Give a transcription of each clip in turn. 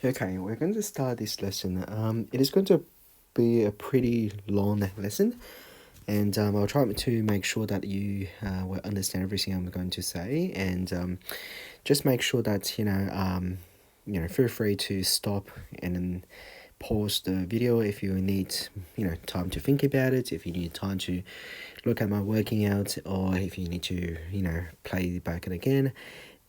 Okay, we're going to start this lesson. It is going to be a pretty long lesson, and I'll try to make sure that you will understand everything I'm going to say, and just make sure that feel free to stop and then pause the video if you need time to think about it, if you need time to look at my working out, or if you need to play it back and again.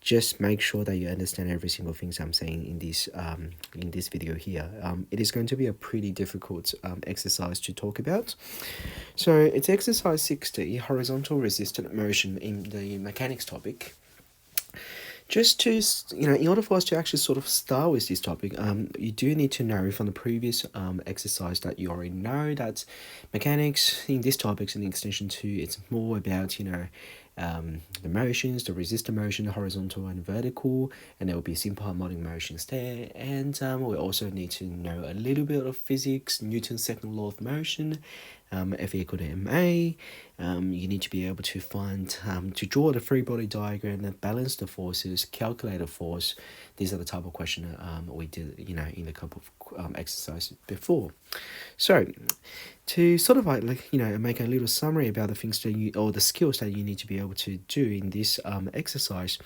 Just make sure that you understand every single thing I'm saying in this video here. It is going to be a pretty difficult exercise to talk about. So it's exercise 60, horizontal resistant motion in the mechanics topic. Just to, in order for us to actually sort of start with this topic, you do need to know from the previous exercise that you already know that mechanics in this topic in extension 2, it's more about, the motions, the resistor motion, horizontal and vertical, and there will be simple harmonic motions there. And we also need to know a little bit of physics, Newton's second law of motion, F equal to ma. You need to be able to find, to draw the free body diagram that balance the forces, calculate the force. These are the type of question we did, in a couple of exercises before. So, to sort of make a little summary about the things that or the skills that you need to be able to do in this exercise,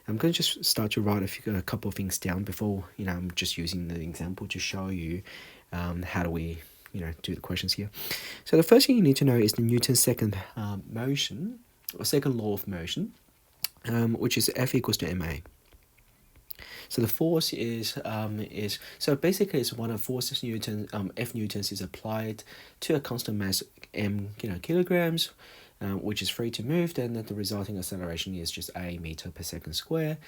I'm going to just start to write a couple of things down before, I'm just using the example to show you how do we do the questions here. So the first thing you need to know is the Newton's second motion, or second law of motion, which is F equals to ma. So the force is so basically it's one of forces Newton, F newtons is applied to a constant mass m kilograms, which is free to move. Then the resulting acceleration is just a meter per second square,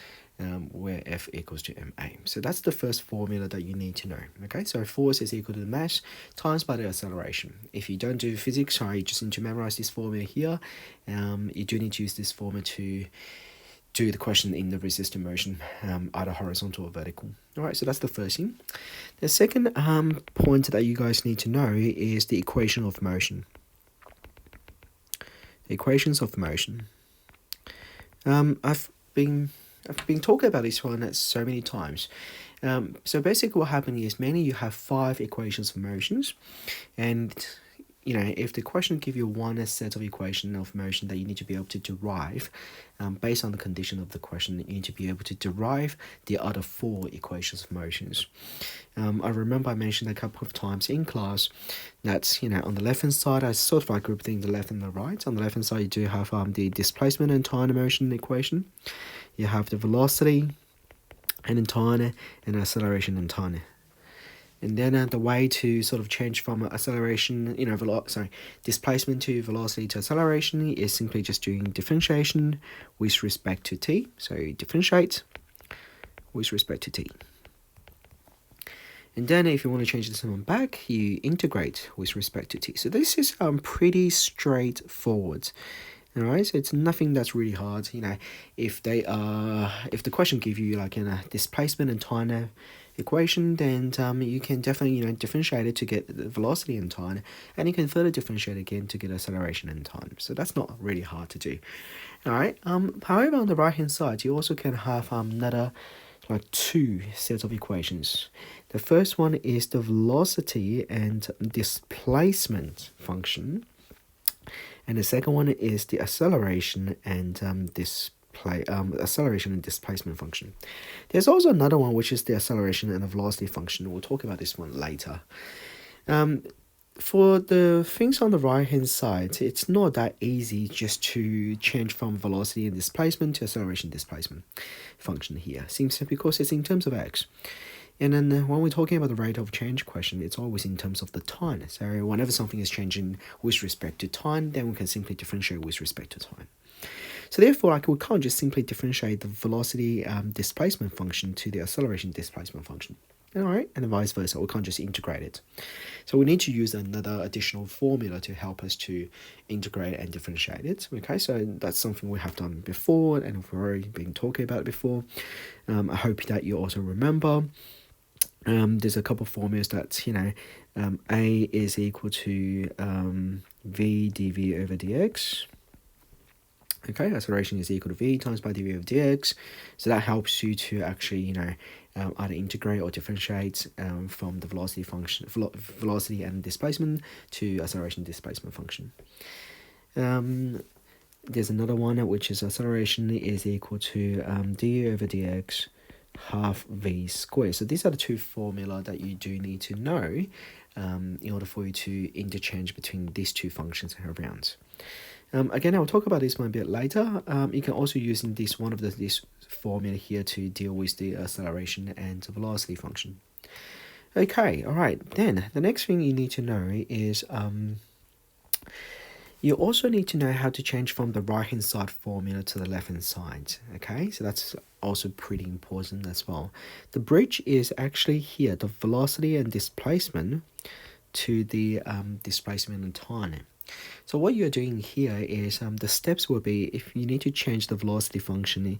where F equals to ma. So that's the first formula that you need to know. Okay, so force is equal to the mass times by the acceleration. If you don't do physics, you just need to memorize this formula here. You do need to use this formula to do the question in the resistor motion, either horizontal or vertical. All right, so that's the first thing. The second point that you guys need to know is the equation of motion. The equations of motion. I've been talking about this one so many times. So basically what happened is mainly you have 5 equations of motions, and if the question give you one set of equation of motion that you need to be able to derive, based on the condition of the question, you need to be able to derive the other 4 equations of motions. I remember I mentioned a couple of times in class that, on the left-hand side, I sort of group things the left and the right. On the left-hand side, you do have the displacement and time motion equation. You have the velocity and time, and acceleration and time. And then the way to sort of change from acceleration, displacement to velocity to acceleration is simply just doing differentiation with respect to t. So differentiate with respect to t. And then if you want to change this one back, you integrate with respect to t. So this is pretty straightforward. All right, so it's nothing that's really hard. If the question give you like a displacement and time equation, then you can definitely differentiate it to get the velocity and time, and you can further differentiate again to get acceleration and time. So that's not really hard to do. All right. However, on the right hand side, you also can have another 2 sets of equations. The first one is the velocity and displacement function, and the second one is the acceleration and acceleration and displacement function. There's also another one which is the acceleration and the velocity function. We'll talk about this one later. For the things on the right hand side, it's not that easy just to change from velocity and displacement to acceleration displacement function here. Seems because it's in terms of x. And then when we're talking about the rate of change question, it's always in terms of the time. So whenever something is changing with respect to time, then we can simply differentiate with respect to time. So therefore, we can't just simply differentiate the velocity displacement function to the acceleration displacement function. All right, and vice versa. We can't just integrate it. So we need to use another additional formula to help us to integrate and differentiate it. Okay, so that's something we have done before, and we've already been talking about it before. I hope that you also remember. There's a couple of formulas that, A is equal to V dV over dx. Okay, acceleration is equal to V times by dV over dx. So that helps you to actually, either integrate or differentiate from the velocity function, velocity and displacement to acceleration displacement function. There's another one which is acceleration is equal to d over dx half v squared. So these are the two formula that you do need to know in order for you to interchange between these two functions around. Again, I'll talk about this one a bit later. You can also use one of this formula here to deal with the acceleration and velocity function. Okay, all right. Then the next thing you need to know is you also need to know how to change from the right-hand side formula to the left-hand side. Okay, so that's also pretty important as well. The bridge is actually here, the velocity and displacement to the displacement and time. So what you're doing here is the steps will be if you need to change the velocity function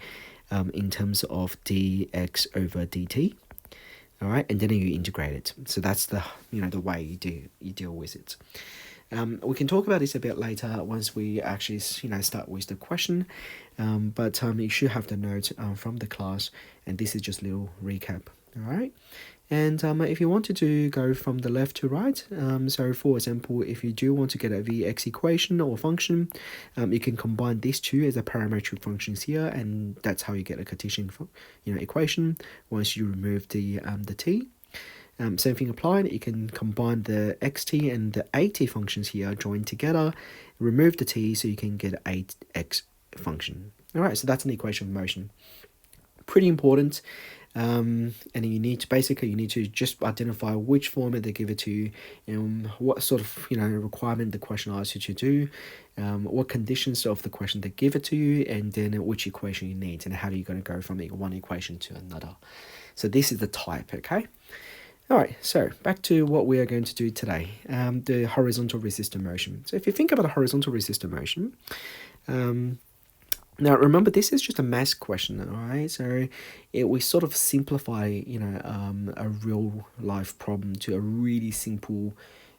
in terms of dx over dt. All right, and then you integrate it. So that's the the way you deal with it. We can talk about this a bit later once we actually start with the question, but you should have the note from the class, and this is just a little recap. All right, and if you wanted to go from the left to right, so for example, if you do want to get a Vx equation or function, you can combine these two as a parametric functions here, and that's how you get a Cartesian equation once you remove the t. Same thing applied, you can combine the xt and the at functions here, join together, remove the t, so you can get an 8x function. All right, so that's an equation of motion. Pretty important. And you need to just identify which format they give it to you, and what sort of requirement the question asks you to do, what conditions of the question they give it to you, and then which equation you need, and how are you going to go from one equation to another. So this is the type. Okay. All right, so back to what we are going to do today, the horizontal resistor motion. So if you think about a horizontal resistor motion, now remember this is just a mass question, all right? So we sort of simplify, a real life problem to a really simple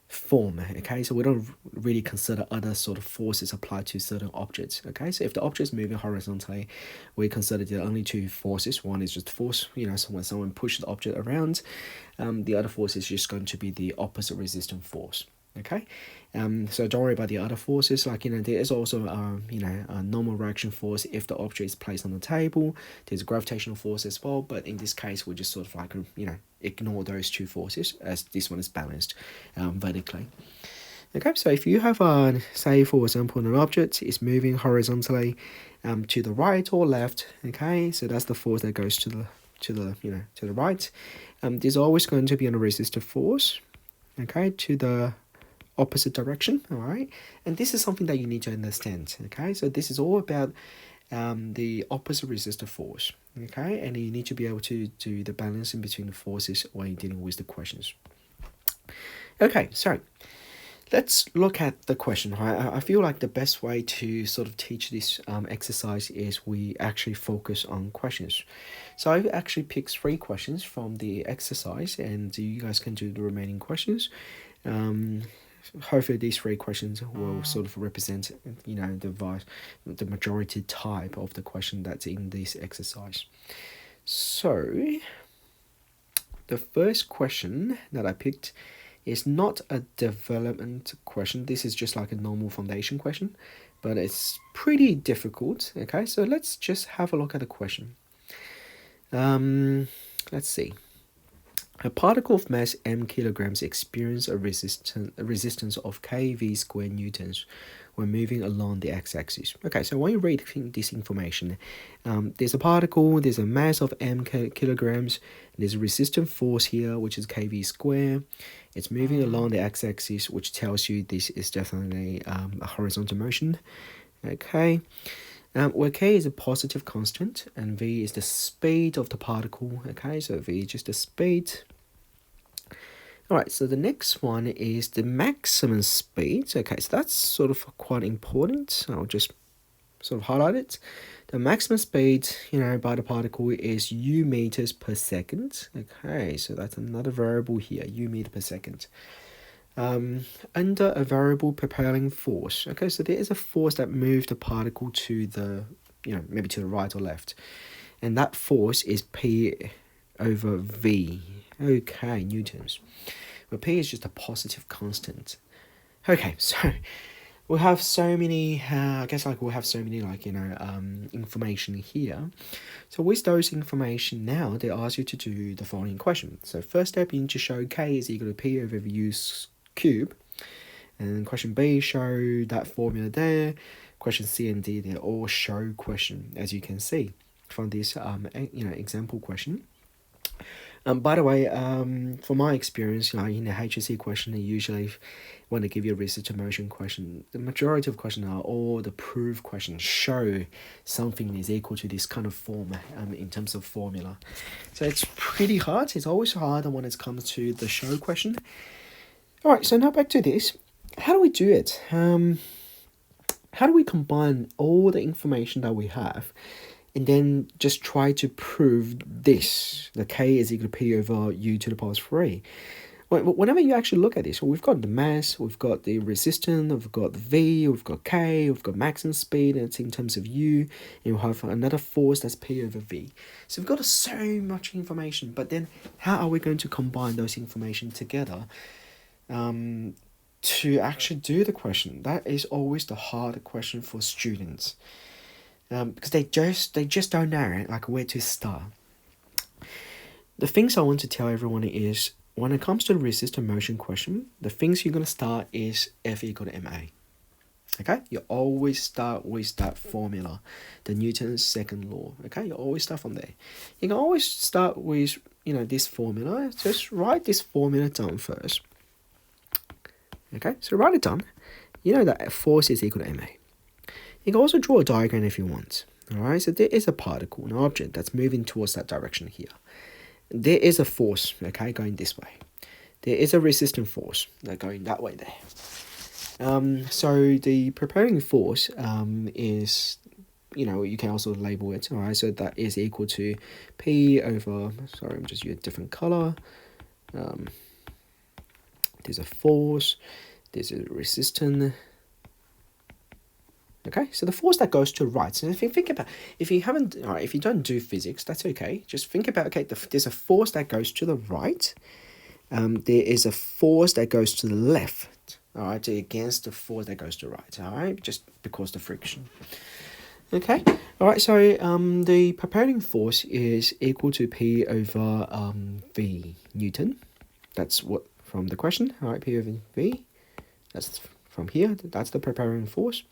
form, okay? So we don't really consider other sort of forces applied to certain objects, okay? So if the object is moving horizontally, we consider there are only two forces. One is just force, when someone pushes the object around. The other force is just going to be the opposite resistant force, okay? So don't worry about the other forces. Like, there is also a normal reaction force if the object is placed on the table. There's a gravitational force as well, but in this case we just sort of like ignore those two forces as this one is balanced vertically. Okay, so if you have say for example an object is moving horizontally to the right or left, okay, so that's the force that goes to the right. There's always going to be a resistive force, okay, to the opposite direction. All right, and this is something that you need to understand. Okay, so this is all about the opposite resistor force. Okay, and you need to be able to do the balancing between the forces when you're dealing with the questions. Okay, so let's look at the question. I feel like the best way to sort of teach this exercise is we actually focus on questions. So I've actually picked 3 questions from the exercise, and you guys can do the remaining questions. Hopefully these 3 questions will sort of represent the majority type of the question that's in this exercise. So the first question that I picked is not a development question. This is just like a normal foundation question, but it's pretty difficult. Okay, so let's just have a look at the question. Let's see. A particle of mass m kilograms experiences a resistance of kV squared newtons when moving along the x-axis. Okay, so when you read this information, there's a particle, there's a mass of m kilograms, there's a resistant force here, which is kV squared. It's moving along the x-axis, which tells you this is definitely a horizontal motion. Okay. Where k is a positive constant and v is the speed of the particle. Okay, so v is just the speed. Alright, so the next one is the maximum speed. Okay, so that's sort of quite important. I'll just sort of highlight it. The maximum speed, by the particle is u meters per second. Okay, so that's another variable here, u meter per second. Under a variable propelling force. Okay, so there is a force that moves the particle to the, maybe to the right or left. And that force is P over V. Okay, newtons. Where P is just a positive constant. Okay, so we have so many, I guess like we have so many information here. So with those information now, they ask you to do the following question. So first step, you need to show K is equal to P over V cube. And question B, show that formula there. Question C and D, they're all show question, as you can see from this example question. By the way, from my experience, in the HSC question, they usually, when they give you a resistor motion question, the majority of questions are all the proof questions, show something is equal to this kind of form in terms of formula. So it's pretty hard. It's always harder when it comes to the show question. All right, so now back to this. How do we do it? How do we combine all the information that we have and then just try to prove this, the K is equal to P over U to the power 3. Whenever you actually look at this, we've got the mass, we've got the resistance, we've got the V, we've got K, we've got maximum speed, and it's in terms of U, and we have another force that's P over V. So we've got so much information, but then how are we going to combine those information together to actually do the question? That is always the hard question for students. Because they just don't know where to start. The things I want to tell everyone is, when it comes to the resistor motion question, the things you're going to start is F equal to ma. Okay, you always start with that formula, the Newton's second law. Okay, you always start from there. You can always start with this formula. Just write this formula down first. Okay, so write it down. You know that force is equal to ma. You can also draw a diagram if you want. Alright, so there is a particle, an object that's moving towards that direction here. There is a force, okay, going this way. There is a resistant force going that way there. So the propelling force is, you can also label it, alright, so that is equal to P over, sorry, I'm just using a different color. There's a force, there's a resistance. Okay, so the force that goes to the right. So if you think about, if you don't do physics, that's okay. Just think about, okay, there's a force that goes to the right. There is a force that goes to the left. All right, against the force that goes to the right. All right, just because the friction. Okay, all right. So the propelling force is equal to P over V Newton. That's what from the question. All right, P over V. That's from here. That's the propelling force.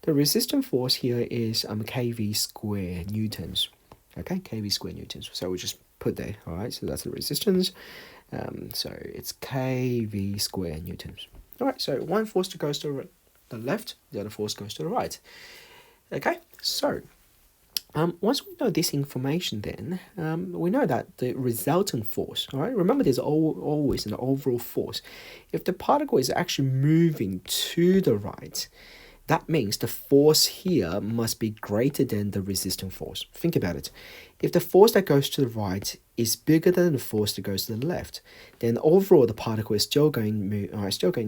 The resistant force here is kV square newtons. Okay, kV square newtons. So we just put there. All right, so that's the resistance. So it's kV square newtons. All right, so one force goes to the left, the other force goes to the right. Okay, so once we know this information, then we know that the resultant force. All right, remember there's always an overall force. If the particle is actually moving to the right, that means the force here must be greater than the resistant force. Think about it. If the force that goes to the right is bigger than the force that goes to the left, then overall the particle is still going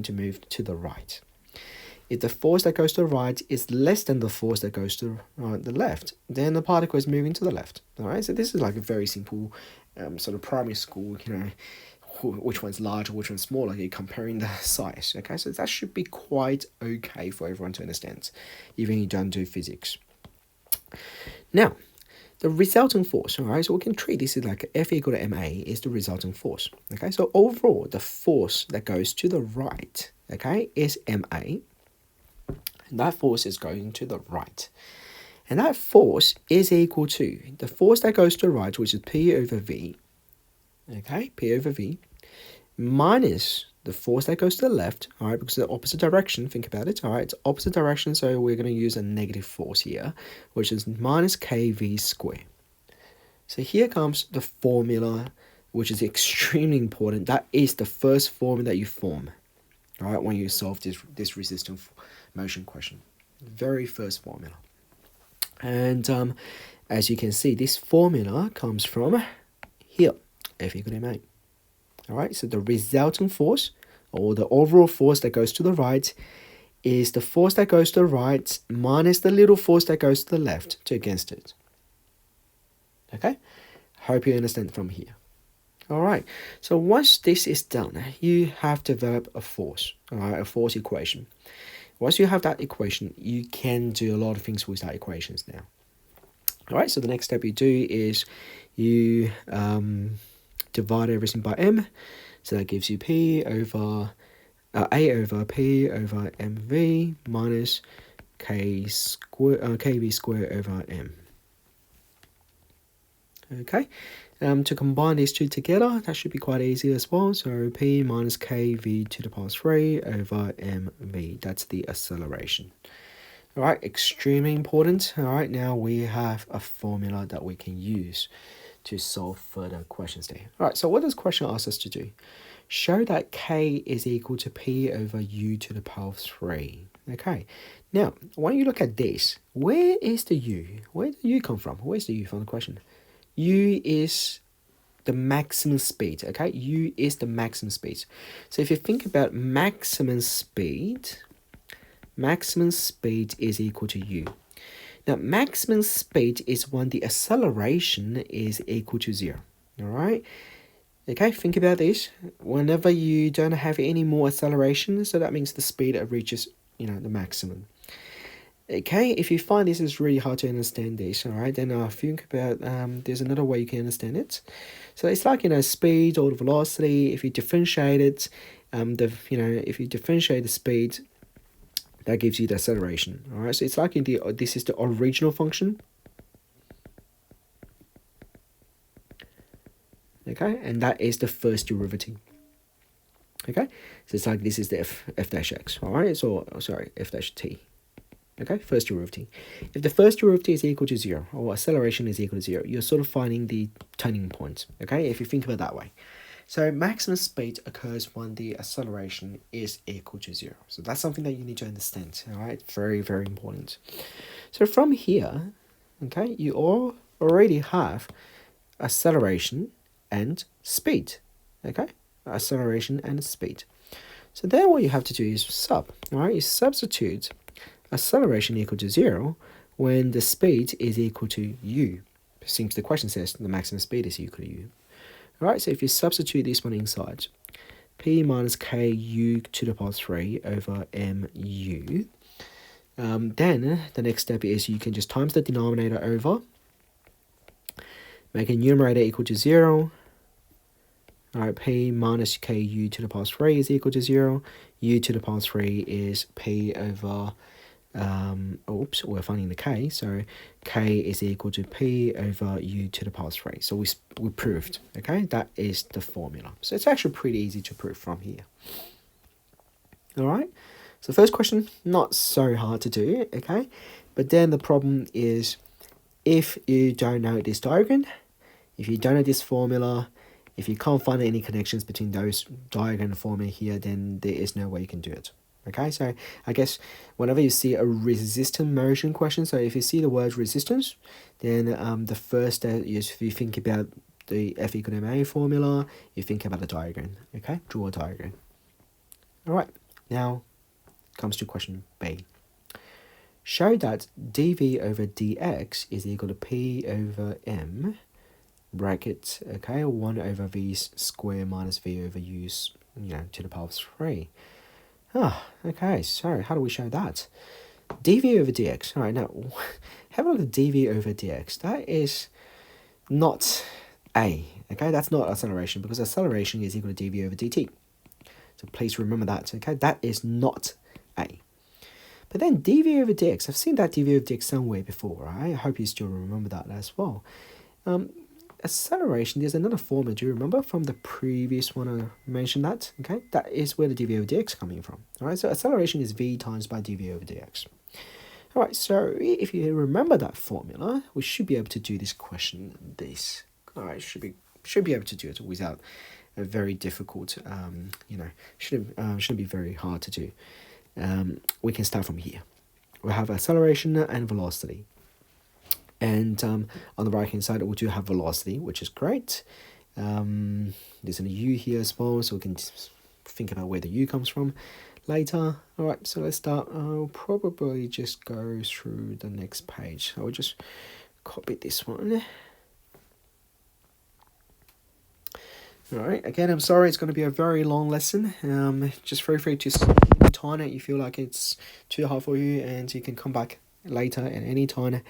to move to the right. If the force that goes to the right is less than the force that goes to the left, then the particle is moving to the left. All right, so this is like a very simple sort of primary school, which one's larger, which one's smaller, you're comparing the size. Okay, so that should be quite okay for everyone to understand, even if you don't do physics. Now, the resultant force, all right, so we can treat this as like F equal to ma is the resultant force. Okay, so overall, the force that goes to the right, okay, is ma. And that force is going to the right. And that force is equal to the force that goes to the right, which is P over V. Okay, P over V, minus the force that goes to the left, all right, because it's the opposite direction, think about it, all right, it's opposite direction, so we're going to use a negative force here, which is minus kV squared. So here comes the formula, which is extremely important. That is the first formula that you form, all right, when you solve this resistant motion question. Very first formula. And as you can see, this formula comes from here. F equal to ma. All right, so the resultant force, or the overall force that goes to the right, is the force that goes to the right minus the little force that goes to the left to against it. Okay, Hope you understand from here. All right, so once this is done, you have developed a force, all right, a force equation. Once you have that equation, you can do a lot of things with that equations now. All right, so the next step you do is you divide everything by m, so that gives you p over a over p over mv minus kv squared over m. Okay, to combine these two together, that should be quite easy as well. So p minus kv to the power 3 over mv, that's the acceleration. All right, extremely important. All right, now we have a formula that we can use to solve further questions there. All right, so what does question ask us to do? Show that k is equal to p over u to the power 3. Okay, now when you look at this, where is the u? Where did the u come from? Where's the u from the question? U is the maximum speed, okay? U is the maximum speed. So if you think about maximum speed is equal to U. Now, maximum speed is when the acceleration is equal to 0, all right? Okay, think about this. Whenever you don't have any more acceleration, so that means the speed reaches, the maximum. Okay, if you find this is really hard to understand this, all right, then think about there's another way you can understand it. So it's like speed or the velocity. If you differentiate it, if you differentiate the speed, that gives you the acceleration. All right, so it's like this is the original function. Okay, and that is the first derivative. Okay, so it's like this is the f dash x. All right, so sorry, f dash t. Okay, first derivative. If the first derivative is equal to 0, or acceleration is equal to 0, you're sort of finding the turning point, okay, if you think of it that way. So maximum speed occurs when the acceleration is equal to 0. So that's something that you need to understand, all right? Very, very important. So from here, okay, you all already have acceleration and speed, okay? Acceleration and speed. So then what you have to do is all right? You substitute acceleration equal to 0 when the speed is equal to u. Since the question says the maximum speed is equal to u. Alright, so if you substitute this one inside, p minus k u to the power 3 over mu, then the next step is you can just times the denominator over, make a numerator equal to 0. Alright, p minus ku to the power 3 is equal to 0. U to the power 3 is p over we're finding the k, so k is equal to p over u to the power 3. So we proved, okay, that is the formula. So it's actually pretty easy to prove from here. All right, so first question, not so hard to do, okay, but then the problem is if you don't know this diagram, if you don't know this formula, if you can't find any connections between those diagram and formula here, then there is no way you can do it. Okay, so I guess whenever you see a resistant motion question, so if you see the word resistance, then the first step is if you think about the F equal to ma formula, you think about the diagram. Okay, draw a diagram. All right, now comes to question B. Show that dv over dx is equal to p over m bracket, okay, 1 over v squared minus v over u, to the power 3. Okay, so how do we show that? dv over dx. All right, now have a look at dv over dx. That is not a, okay? That's not acceleration because acceleration is equal to dv over dt. So please remember that, okay? That is not a. But then dv over dx, I've seen that dv over dx somewhere before, right? I hope you still remember that as well. Acceleration, there's another formula, do you remember from the previous one I mentioned that? Okay, that is where the dv over dx coming from. All right, so acceleration is v times by dv over dx. All right, so if you remember that formula, we should be able to do this question. All right, should be able to do it without a very difficult, shouldn't be very hard to do. We can start from here. We have acceleration and velocity. And on the right hand side, we do have velocity, which is great. There's a u here as well, so we can think about where the u comes from later. All right, so let's start. I'll probably just go through the next page. I'll just copy this one. All right, again, I'm sorry it's going to be a very long lesson. Just feel free to stop any time that you feel like it's too hard for you, and you can come back later at any time.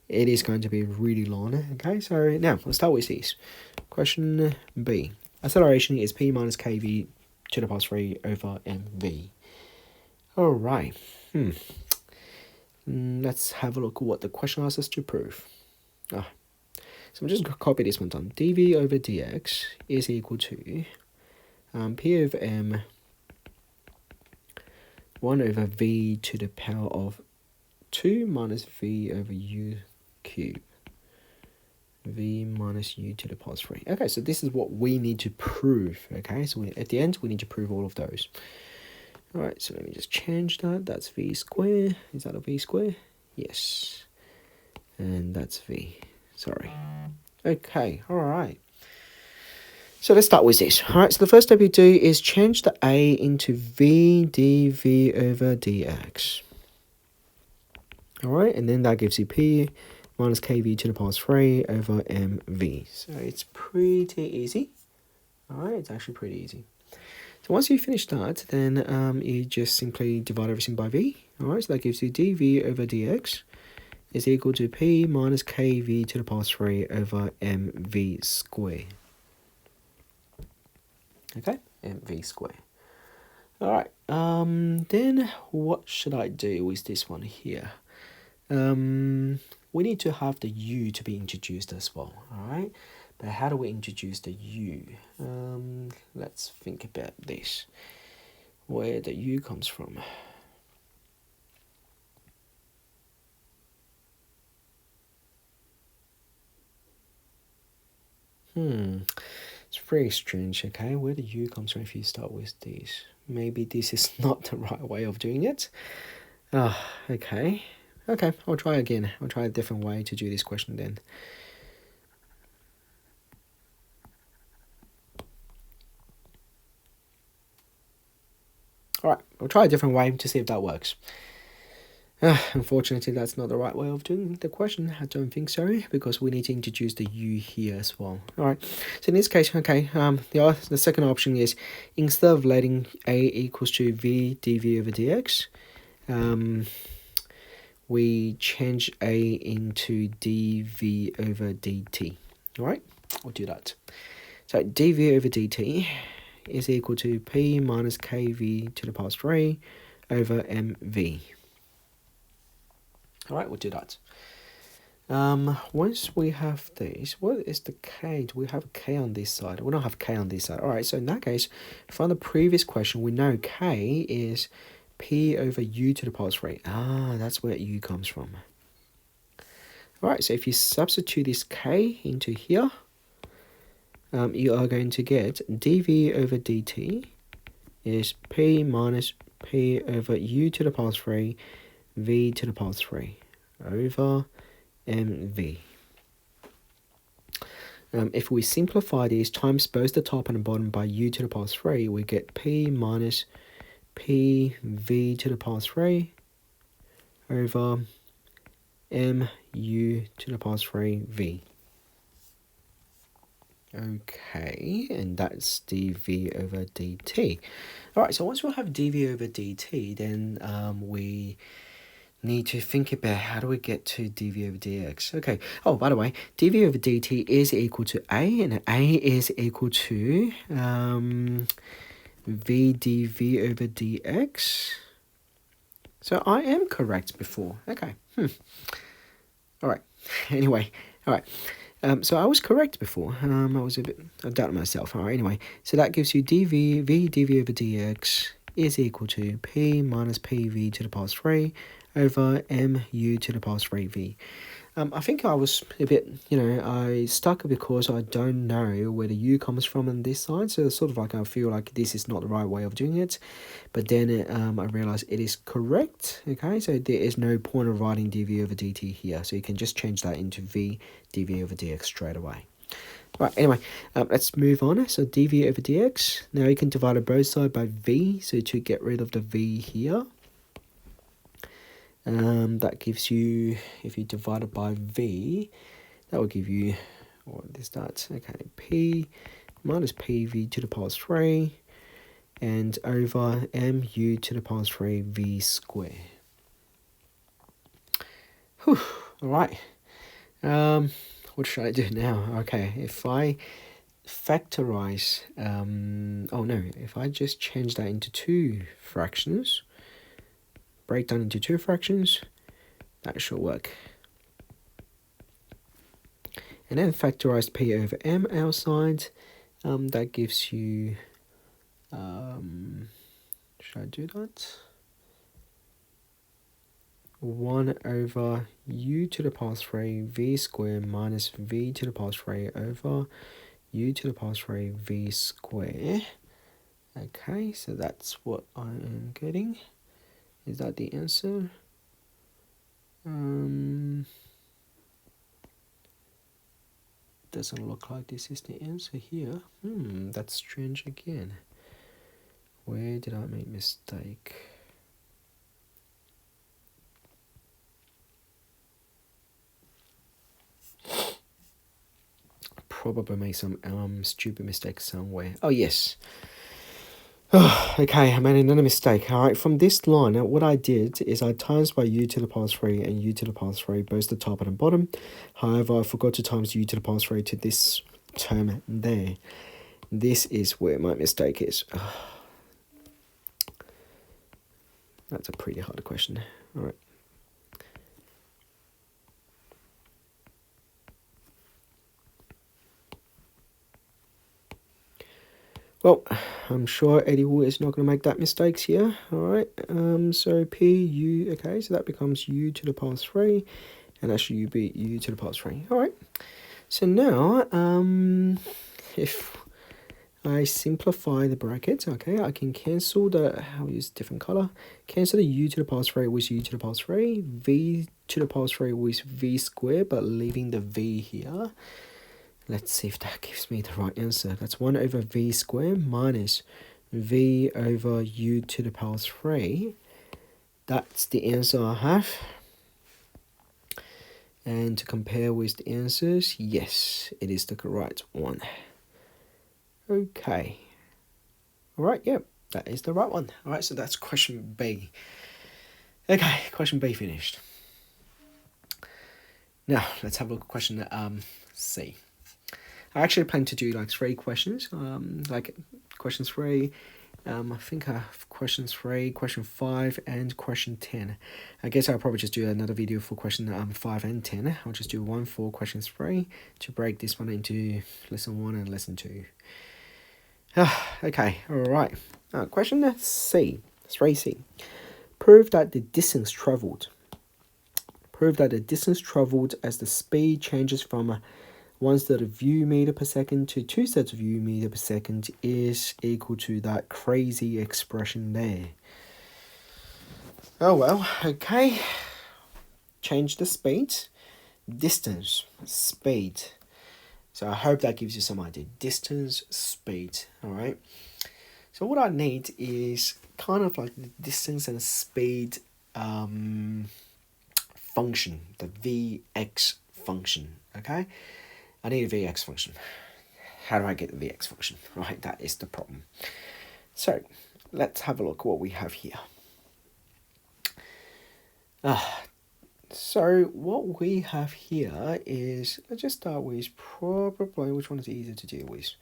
It is going to be really long. Okay, so now let's start with this. Question B. Acceleration is P minus kv to the power 3 over mv. All right. Let's have a look at what the question asks us to prove. So I'm just going to copy this one down. dv over dx is equal to p over m 1 over v to the power of 2 minus v over u cubed. V minus u to the power 3. Okay, so this is what we need to prove. Okay, so at the end, we need to prove all of those. All right, so let me just change that. That's v square. Is that a v square? Yes. And that's v. Sorry. Okay, all right. So let's start with this. All right, so the first step you do is change the a into v dv over dx. All right, and then that gives you p minus kv to the power 3 over mv. So it's pretty easy. All right, it's actually pretty easy. So once you finish that, then you just simply divide everything by v. All right, so that gives you dv over dx is equal to p minus kv to the power 3 over mv square. Okay, mv square. All right, then what should I do with this one here? We need to have the u to be introduced as well, all right? But how do we introduce the u? Let's think about this. Where the u comes from. It's very strange, okay? Where the u comes from if you start with this. Maybe this is not the right way of doing it. Okay. Okay, I'll try again. I'll try a different way to do this question then. Alright, I'll try a different way to see if that works. Unfortunately, that's not the right way of doing the question. I don't think so, because we need to introduce the u here as well. Alright, so in this case, okay, the second option is, instead of letting a equals to v dv over dx, we change a into dv over dt. Alright, we'll do that. So dv over dt is equal to p minus kv to the power 3 over mv. All right, we'll do that. Once we have this, what is the k? Do we have a k on this side? We don't have k on this side. All right, so in that case, from the previous question, we know k is p over u to the power 3. That's where u comes from. All right, so if you substitute this k into here, you are going to get dv over dt is p minus p over u to the power 3 v to the power 3 over mv. If we simplify these times both the top and the bottom by u to the power 3, we get p minus p v to the power 3 over mu to the power 3 v. Okay, and that's dv over dt. All right, so once we have dv over dt, then we need to think about how do we get to dv over dx. Okay, oh, by the way, dv over dt is equal to a, and a is equal to v dv over dx. So I am correct before. Okay, all right, anyway, all right. So I was correct before. I was I doubted myself. All right, anyway, so that gives you v dv over dx is equal to p minus pv to the power 3 over mu to the power 3v. I think I was a bit, I stuck because I don't know where the u comes from on this side. So it's sort of like I feel like this is not the right way of doing it. But then I realized it is correct. Okay, so there is no point of writing dv over dt here. So you can just change that into v dv over dx straight away. Right, anyway, let's move on. So dv over dx. Now you can divide both sides by v. So to get rid of the v here, that gives you, if you divide it by v, that will give you, what is that? Okay, p minus PV to the power 3 and over mu to the power 3 V square. Whew, all right. What should I do now? Okay, if I factorize, if I just change that into two fractions, break down into two fractions, that should work. And then factorize P over M outside, that gives you, should I do that? 1 over u to the power 3 v squared minus v to the power 3 over u to the power 3 v squared. Okay, so that's what I am getting. Is that the answer? Doesn't look like this is the answer here. That's strange again. Where did I make mistake? Probably made some stupid mistake somewhere. Oh yes. Okay, I made another mistake. All right, from this line, what I did is I times by u to the power 3 and u to the power 3, both the top and the bottom. However, I forgot to times u to the power 3 to this term there. This is where my mistake is. That's a pretty hard question. All right. Well, I'm sure Eddie Wood is not going to make that mistakes here. All right. So P U. Okay, so that becomes u to the power 3, and that should be u to the power 3. All right. So now, if I simplify the brackets, okay, I can cancel the. I'll use different color. Cancel the u to the power 3 with u to the power 3. V to the power 3 with v squared, but leaving the v here. Let's see if that gives me the right answer. That's 1 over v squared minus v over u to the power 3. That's the answer I have. And to compare with the answers, yes, it is the correct one. Okay. All right, yep, that is the right one. All right, so that's question B. Okay, question B finished. Now, let's have a look at question C. I actually plan to do like 3 questions, like question 3, I think I have question 3, question 5, and question 10. I guess I'll probably just do another video for question 5 and 10. I'll just do one for question 3 to break this one into lesson 1 and lesson 2. Okay, alright. Question C, 3C. Prove that the distance traveled. Prove that the distance traveled as the speed changes from 1 third of u meter per second to 2 thirds of u meter per second is equal to that crazy expression there. Oh well, okay. Change the speed, distance, speed. So I hope that gives you some idea. Distance, speed, all right? So what I need is kind of like the distance and speed function, the Vx function, okay? I need a Vx function. How do I get the Vx function? Right, that is the problem. So let's have a look at what we have here. So what we have here is, let's just start with probably, which one is easier to deal with?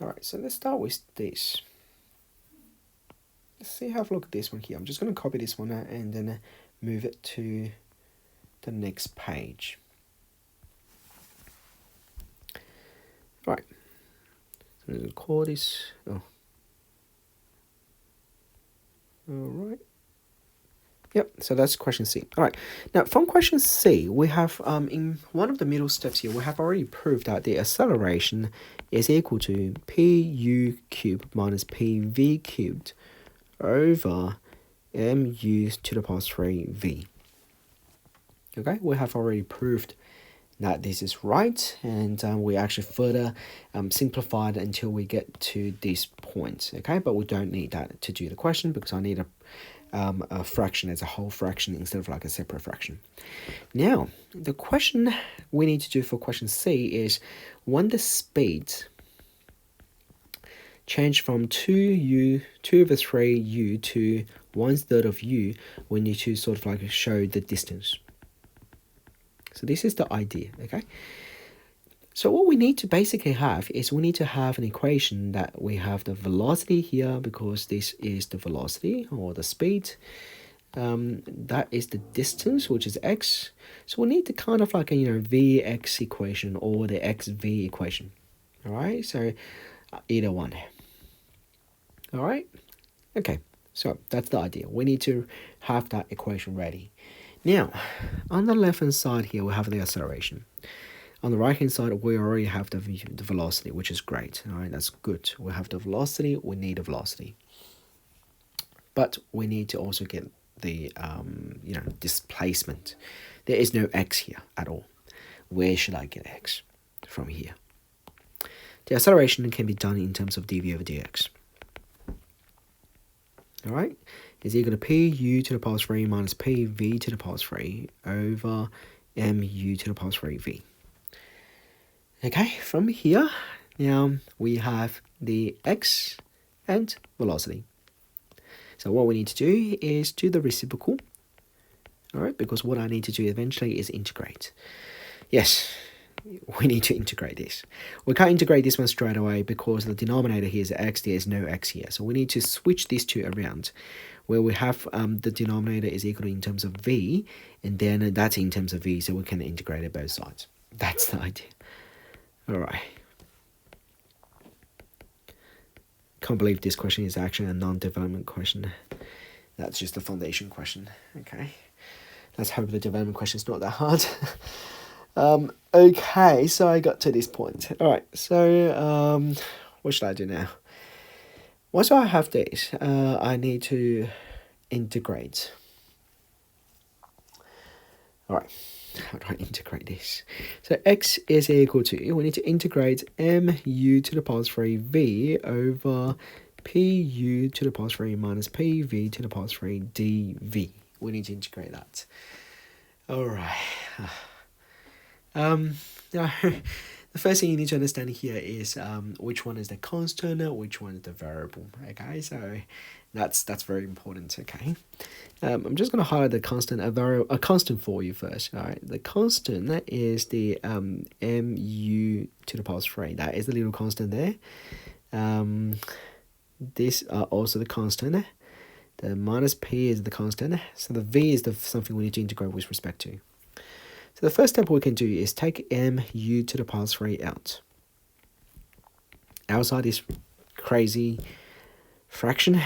All right, so let's start with this. Let's see, have a look at this one here. I'm just going to copy this one and then move it to the next page. Right, so I'm going to call this, all right. Yep, so that's question C. All right, now from question C, we have, in one of the middle steps here, we have already proved that the acceleration is equal to pu cubed minus pv cubed over mu to the power 3v. Okay, we have already proved that this is right, and we actually further simplified until we get to this point, okay? But we don't need that to do the question because I need a fraction as a whole fraction instead of like a separate fraction. Now, the question we need to do for question C is when the speed change from 2/3u to 1/3 of u, we need to sort of like show the distance. So this is the idea, okay? So what we need to basically have is we need to have an equation that we have the velocity here, because this is the velocity or the speed. That is the distance, which is x. So we need to kind of like a, vx equation or the xv equation. All right, so either one. All right, okay, so that's the idea. We need to have that equation ready. Now, on the left hand side here, we have the acceleration. On the right hand side, we already have the velocity, which is great. All right, that's good. We have the velocity, we need the velocity. But we need to also get the displacement. There is no x here at all. Where should I get x? From here. The acceleration can be done in terms of dv over dx. All right, is equal to pu to the power 3 minus pv to the power 3 over mu to the power 3v. Okay, from here, now we have the x and velocity. So what we need to do is do the reciprocal, all right, because what I need to do eventually is integrate. Yes, we need to integrate this. We can't integrate this one straight away because the denominator here is x, there is no x here. So we need to switch these two around, where we have the denominator is equal to in terms of v, and then that's in terms of v, so we can integrate it both sides. That's the idea. All right. Can't believe this question is actually a non-development question. That's just a foundation question. Okay. Let's hope the development question is not that hard. Okay, so I got to this point. All right, so what should I do now? Once I have this, I need to integrate. All right, how do I integrate this? So x is equal to, we need to integrate mu to the power 3v over pu to the power 3 minus pv to the power 3 dv. We need to integrate that. All right. Now, the first thing you need to understand here is which one is the constant, which one is the variable. Okay, so that's very important. Okay, I'm just going to highlight the constant, a constant for you first. All right, the constant is the mu to the power 3. That is the little constant there. These are also the constant. The minus p is the constant. So the v is something we need to integrate with respect to. So the first step we can do is take mu to the power 3 out. Outside this crazy fraction.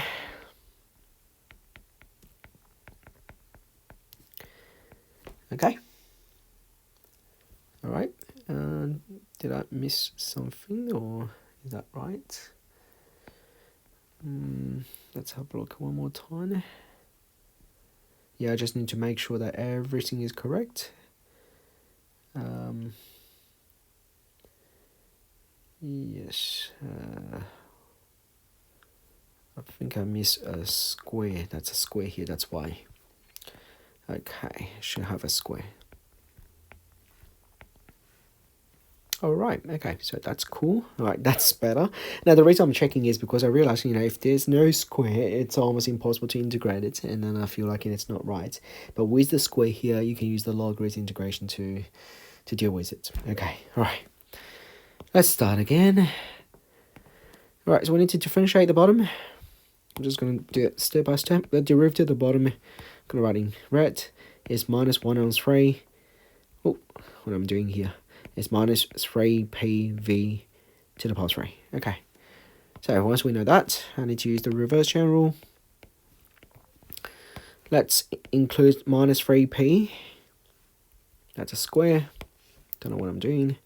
Okay. All right. Did I miss something, or is that right? Let's have a look one more time. Yeah, I just need to make sure that everything is correct. Yes, I think I missed a square. That's a square here, that's why. Okay, should have a square. All right, okay, so that's cool. All right, that's better. Now, the reason I'm checking is because I realized, if there's no square, it's almost impossible to integrate it, and then I feel like it's not right. But with the square here, you can use the logarithm integration to deal with it. Okay, all right. Let's start again. All right, so we need to differentiate the bottom. I'm just going to do it step by step. The derivative at the bottom, I'm going to write in red, is minus 1 on 3. Oh, what I'm doing here is minus 3pv to the power 3. Okay, so once we know that, I need to use the reverse chain rule. Let's include minus 3p. That's a square. Don't know what I'm doing.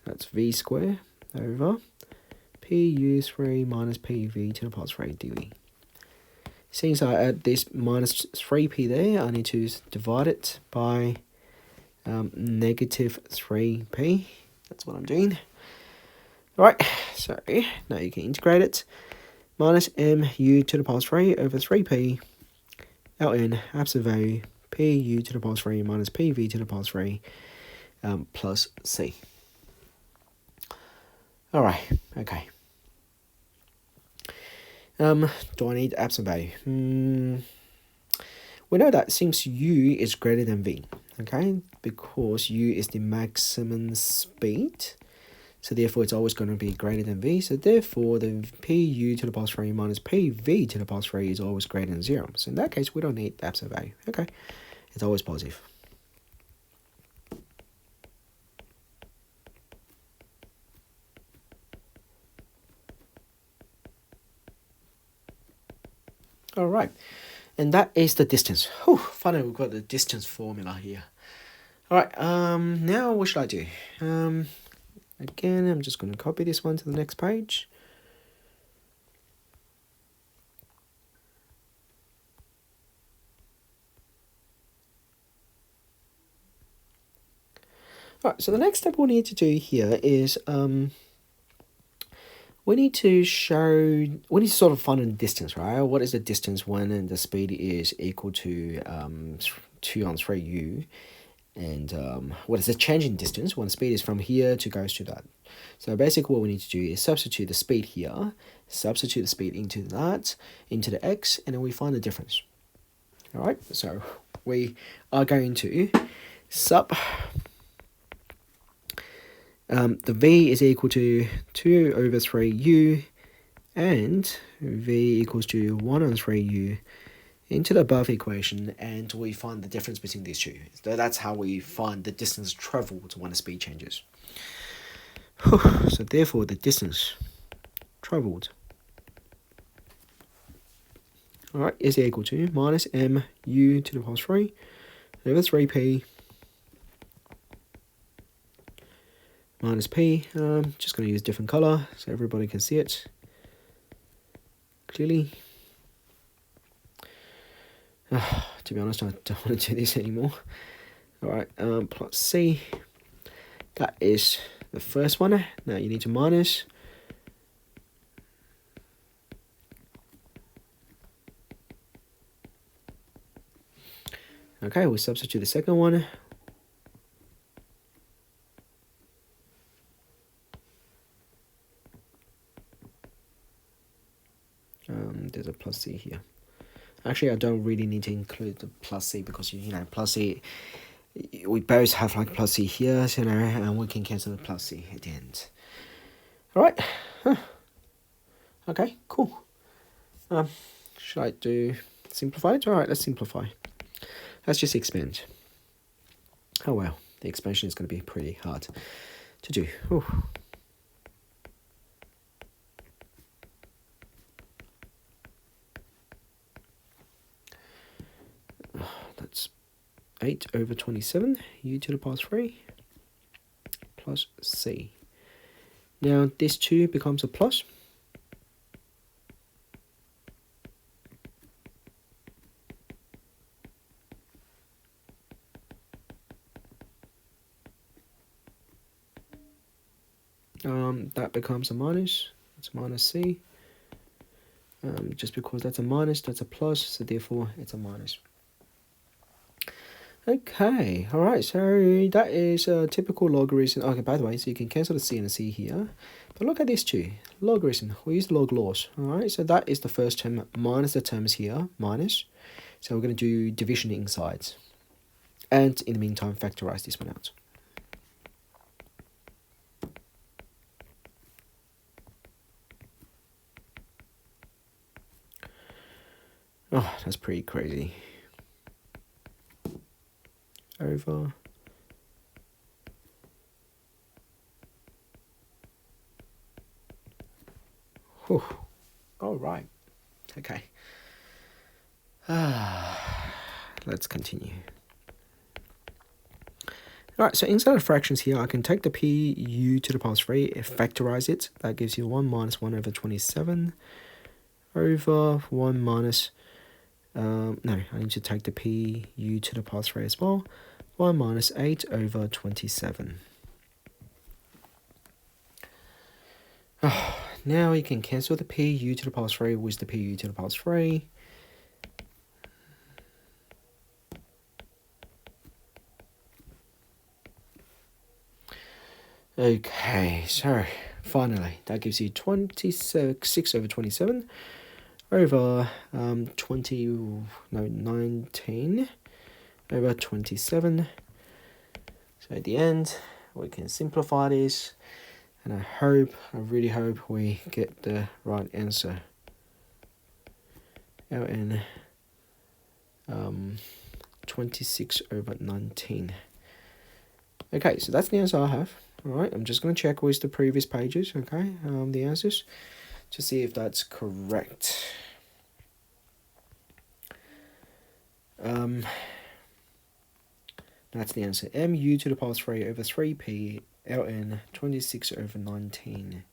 That's v square over pu3 minus pv to the power 3 dv. Since I add this minus 3p there, I need to divide it by negative 3p. That's what I'm doing. Alright, so now you can integrate it. Minus mu to the power 3 over 3p ln absolute value pu to the power 3 minus pv to the power 3 plus c. All right, okay. Do I need absolute value? We know that since u is greater than v, okay, because u is the maximum speed, so therefore it's always going to be greater than v, so therefore the pu to the power 3 minus pv to the power 3 is always greater than 0. So in that case, we don't need absolute value, okay, it's always positive. All right, and that is the distance. Whew, finally we've got the distance formula here. All right, now what should I do? Again, I'm just going to copy this one to the next page. All right, so the next step we'll need to do here is we need to sort of find a distance, right? What is the distance when the speed is equal to 2 on 3u? And what is the change in distance when the speed is from here to goes to that? So basically what we need to do is substitute the speed here, substitute the speed into that, into the x, and then we find the difference. All right, so we are going to sub the v is equal to 2 over 3u, and v equals to 1 on 3u into the above equation, and we find the difference between these two. So that's how we find the distance traveled when the speed changes. So therefore the distance traveled, all right, is equal to minus mu to the power 3 over 3p minus p. Just going to use a different color so everybody can see it clearly. To be honest, I don't want to do this anymore. All right, plus c. That is the first one. Now you need to minus. Okay, we'll substitute the second one. There's a plus c here. Actually, I don't really need to include the plus c because, you know, plus c, we both have like plus c here, so, you know, and we can cancel the plus c at the end. All right. Okay, cool. Should I do simplify it? All right, let's simplify. Let's just expand. Oh, wow. The expansion is going to be pretty hard to do. Whew. That's 8 over 27, u to the power 3, plus c. Now, this 2 becomes a plus. That becomes a minus. It's minus c. Just because that's a minus, that's a plus, so therefore it's a minus. Okay, all right, so that is a typical logarithm. Okay, by the way, so you can cancel the c and the c here. But look at this too, logarithm. We use log laws, all right? So that is the first term minus the terms here, minus. So we're going to do division inside. And in the meantime, factorize this one out. Oh, that's pretty crazy. Over. Whew. All right. Okay. Let's continue. All right, so inside of fractions here, I can take the pu to the power 3, factorize it. That gives you 1 minus 1 over 27 over 1 minus... no, I need to take the pu to the power 3 as well. 1 minus 8 over 27. Now you can cancel the pu to the power 3 with the pu to the power 3. Okay, so finally, that gives you 26 over 27 over 19 over 27. So at the end, we can simplify this, and I really hope we get the right answer. ln 26 over 19. Okay, so that's the answer I have. All right, I'm just going to check with the previous pages, okay, the answers, to see if that's correct. That's the answer. mu to the power 3 over 3p ln 26 over 19.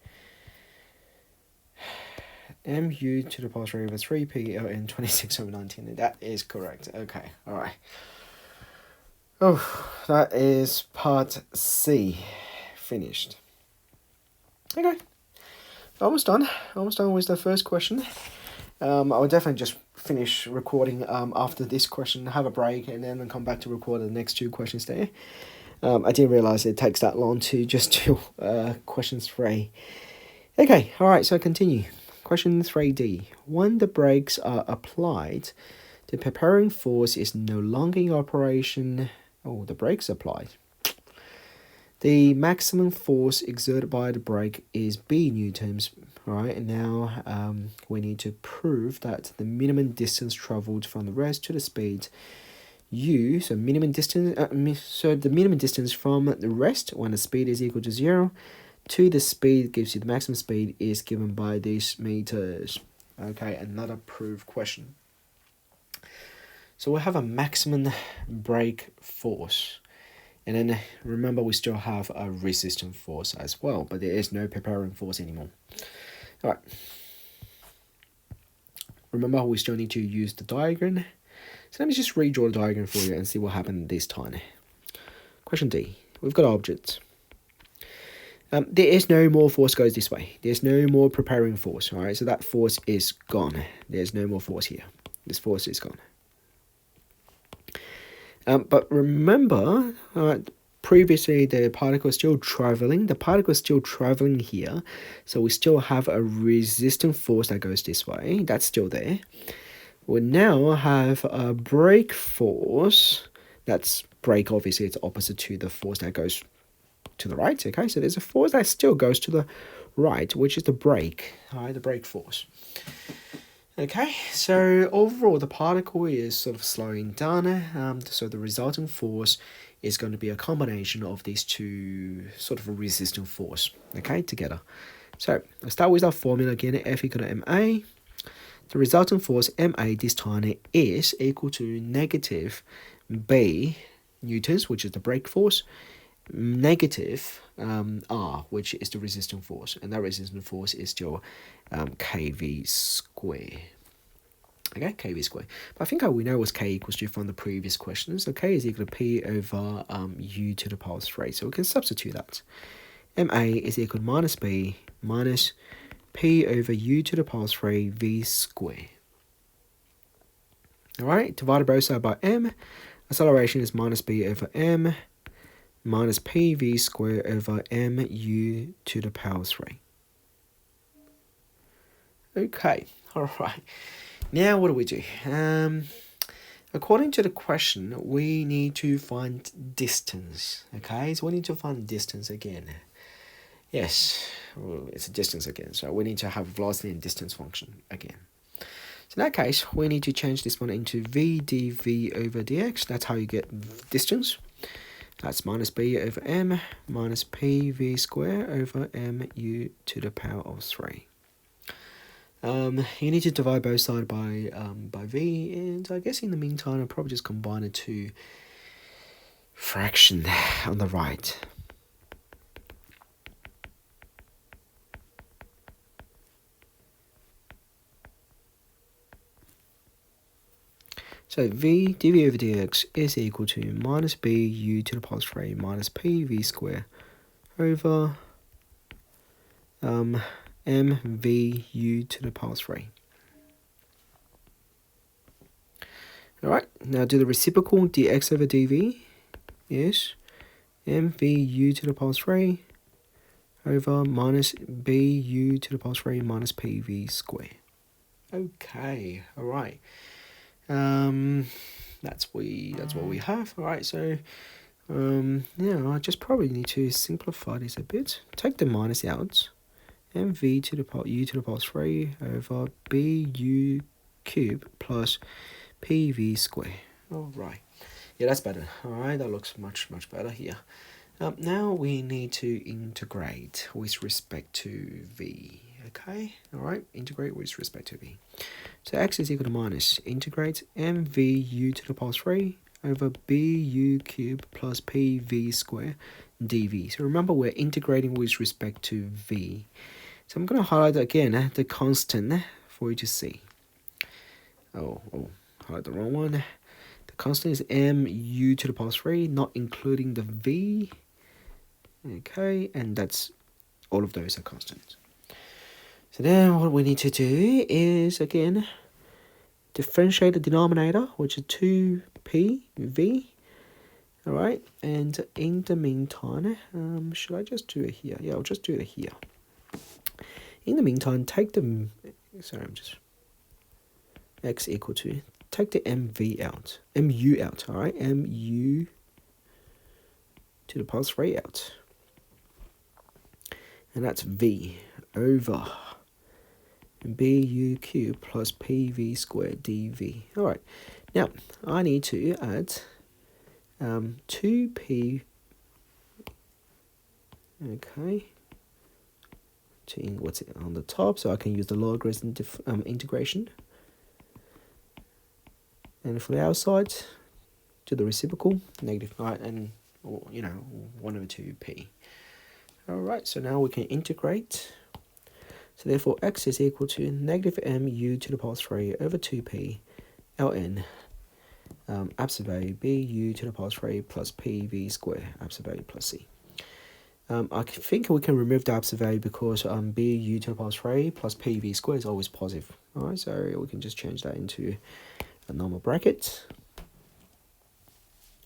mu to the power 3 over 3p ln 26 over 19. That is correct. Okay, all right. Oh, that is part C finished. Okay, almost done with the first question. I'll definitely just finish recording after this question, have a break, and then come back to record the next two questions there. I didn't realize it takes that long to just do question 3. Okay, all right, so continue. Question 3D. When the brakes are applied, the propelling force is no longer in operation. Oh, the brakes applied. The maximum force exerted by the brake is B newtons. All right, and now we need to prove that the minimum distance traveled from the rest to the speed U. So minimum distance. So the minimum distance from the rest when the speed is equal to 0 to the speed gives you the maximum speed is given by these meters. Okay, another proof question. So we have a maximum brake force. And then remember, we still have a resistant force as well, but there is no propelling force anymore. All right. Remember, we still need to use the diagram. So let me just redraw the diagram for you and see what happened this time. Question D. We've got objects. There is no more force goes this way. There's no more propelling force. All right, so that force is gone. There's no more force here. This force is gone. But remember, previously the particle is still traveling. The particle is still traveling here. So we still have a resistant force that goes this way. That's still there. We now have a brake force. That's brake, obviously, it's opposite to the force that goes to the right. Okay, so there's a force that still goes to the right, which is the brake. All right, the brake force. Okay, so overall the particle is sort of slowing down, so the resultant force is going to be a combination of these two sort of a resistant force, okay, together. So let's start with our formula again, F equal to ma. The resultant force ma this time is equal to negative b newtons, which is the brake force, negative r, which is the resistant force, and that resistant force is still kV square. Okay, kV square. But I think we know what k equals to from the previous questions. So k is equal to p over u to the power 3. So we can substitute that. ma is equal to minus b minus p over u to the power 3 v square. All right, divided both sides by m. Acceleration is minus b over m minus pv square over mu to the power 3. Okay, all right. Now what do we do? According to the question, we need to find distance. Okay, so we need to find distance again. Yes, well, it's a distance again. So we need to have velocity and distance function again. So in that case, we need to change this one into v dv over dx. That's how you get distance. That's minus b over m minus pv square over mu to the power of 3. You need to divide both sides by v, and I guess in the meantime I'll probably just combine the two fraction on the right. So v dv over dx is equal to minus b u to the power 3 minus pv square over mvu to the power 3. Alright, now do the reciprocal. Dx over dv is mvu to the power 3 over minus bu to the power 3 minus pv square. Okay, all right. That's what we have. All right, so yeah, I just probably need to simplify this a bit. Take the minus out, and v to the power u to the power 3 over bu cube plus pv square. All right. Yeah, that's better. All right, that looks much better here. Now we need to integrate with respect to v. Okay, all right, integrate with respect to v. So x is equal to minus integrate mvu to the power 3 over bu cube plus pv square dv. So remember, we're integrating with respect to v. So I'm going to highlight again the constant for you to see. Oh, highlight the wrong one. The constant is mu to the power 3, not including the v. Okay, and that's all of those are constants. So then what we need to do is, again, differentiate the denominator, which is 2pv. All right, and in the meantime, should I just do it here? Yeah, I'll just do it here. In the meantime, take the, x equal to, take the mu out, all right, mu to the power 3 out. And that's v over bu cubed plus pv squared dv. All right, now I need to add 2p, okay, to what's it on the top, so I can use the logarithm integration. And for the outside, to the reciprocal, negative, right, and 1 over 2p. All right, so now we can integrate. So therefore, x is equal to negative mu to the power 3 over 2p ln absolute value bu to the power 3 plus pv square absolute value plus c. I think we can remove the absolute value because bu to the power 3 plus pv square is always positive. All right, so we can just change that into a normal bracket.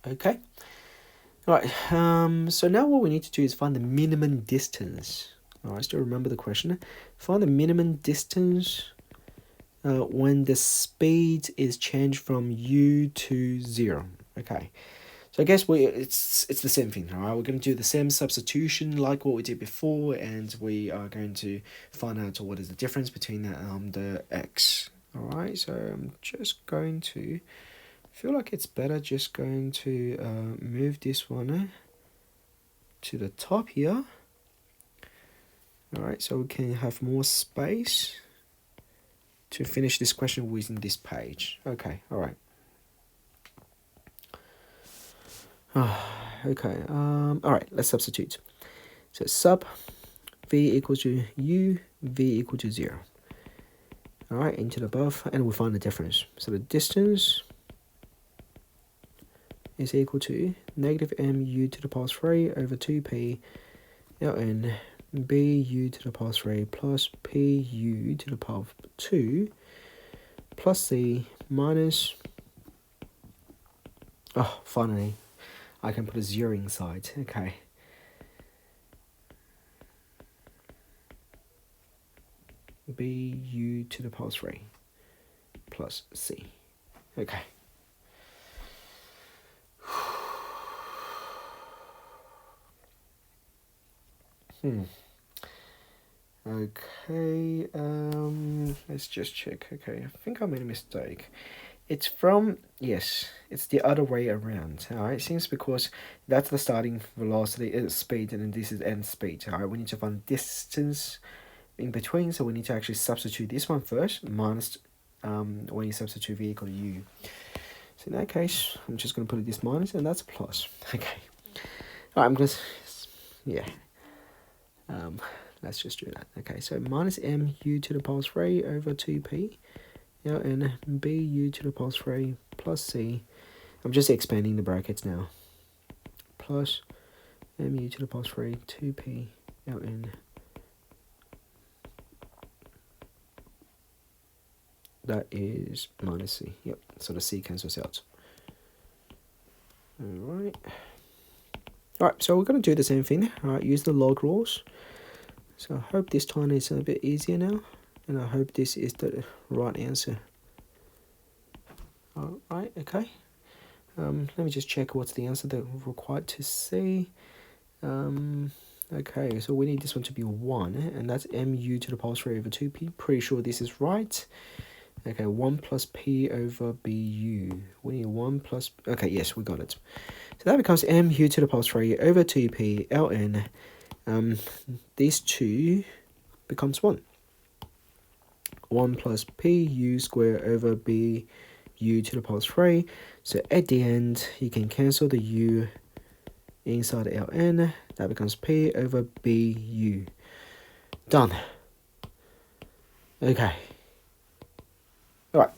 Okay. All right, so now what we need to do is find the minimum distance. All right, still remember the question. Find the minimum distance when the speed is changed from u to 0. Okay, so I guess it's the same thing. All right, we're going to do the same substitution like what we did before, and we are going to find out what is the difference between the x. All right, so I'm just going to feel like it's better just going to move this one to the top here. All right, so we can have more space to finish this question within this page. Okay, all right. Okay, all right, let's substitute. So sub v equals to u, v equal to 0. All right, into the above, and we'll find the difference. So the distance is equal to negative mu to the power 3 over 2p ln bu to the power 3 plus pu to the power 2 plus c minus, finally, I can put a 0 inside. Okay. bu to the power 3 plus c. Okay. Okay, let's just check. Okay, I think I made a mistake. It's it's the other way around. All right, it seems because that's the starting velocity, speed, and then this is end speed. All right, we need to find distance in between, so we need to actually substitute this one first, minus when you substitute v equal to u. So in that case, I'm just going to put this minus, and that's a plus. Okay. All right, I'm going to, let's just do that. Okay, so minus mu to the power 3 over 2p, and bu to the power 3 plus c. I'm just expanding the brackets now. Plus mu to the power 3, 2p, ln that is minus c. Yep, so the c cancels out. Alright, so we're going to do the same thing. Alright, use the log rules. So I hope this time is a bit easier now, and I hope this is the right answer. Alright, okay. Let me just check what's the answer that we're required to see. Okay, so we need this one to be 1, and that's mu to the power 3 over 2p. Pretty sure this is right. Okay, 1 plus p over bu. We need 1 plus... Okay, yes, we got it. So that becomes mu to the power 3 over 2p ln. These two becomes 1. 1 plus pu squared over bu to the power 3. So at the end, you can cancel the u inside ln. That becomes p over bu. Done. Okay. Alright.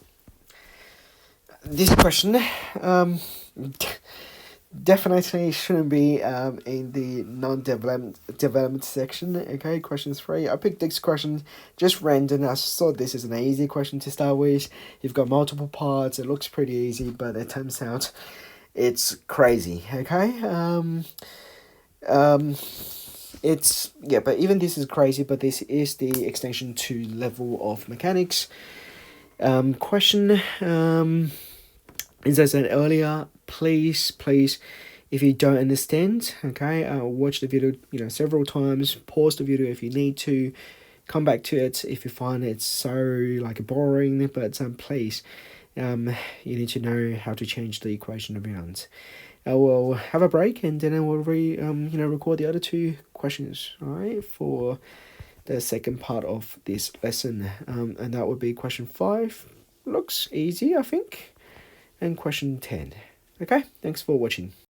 This question definitely shouldn't be in the development section. Okay, question 3. I picked this question just random. I thought this is an easy question to start with. You've got multiple parts. It looks pretty easy, but it turns out it's crazy. Okay. But even this is crazy. But this is the extension 2 level of mechanics. Question. As I said earlier, please, if you don't understand, okay, watch the video, several times. Pause the video if you need to. Come back to it if you find it so boring. But please, you need to know how to change the equation around. I will have a break and then I will record the other 2 questions. All right, for the second part of this lesson. And that would be question 5. Looks easy, I think. And question 10. Okay, thanks for watching.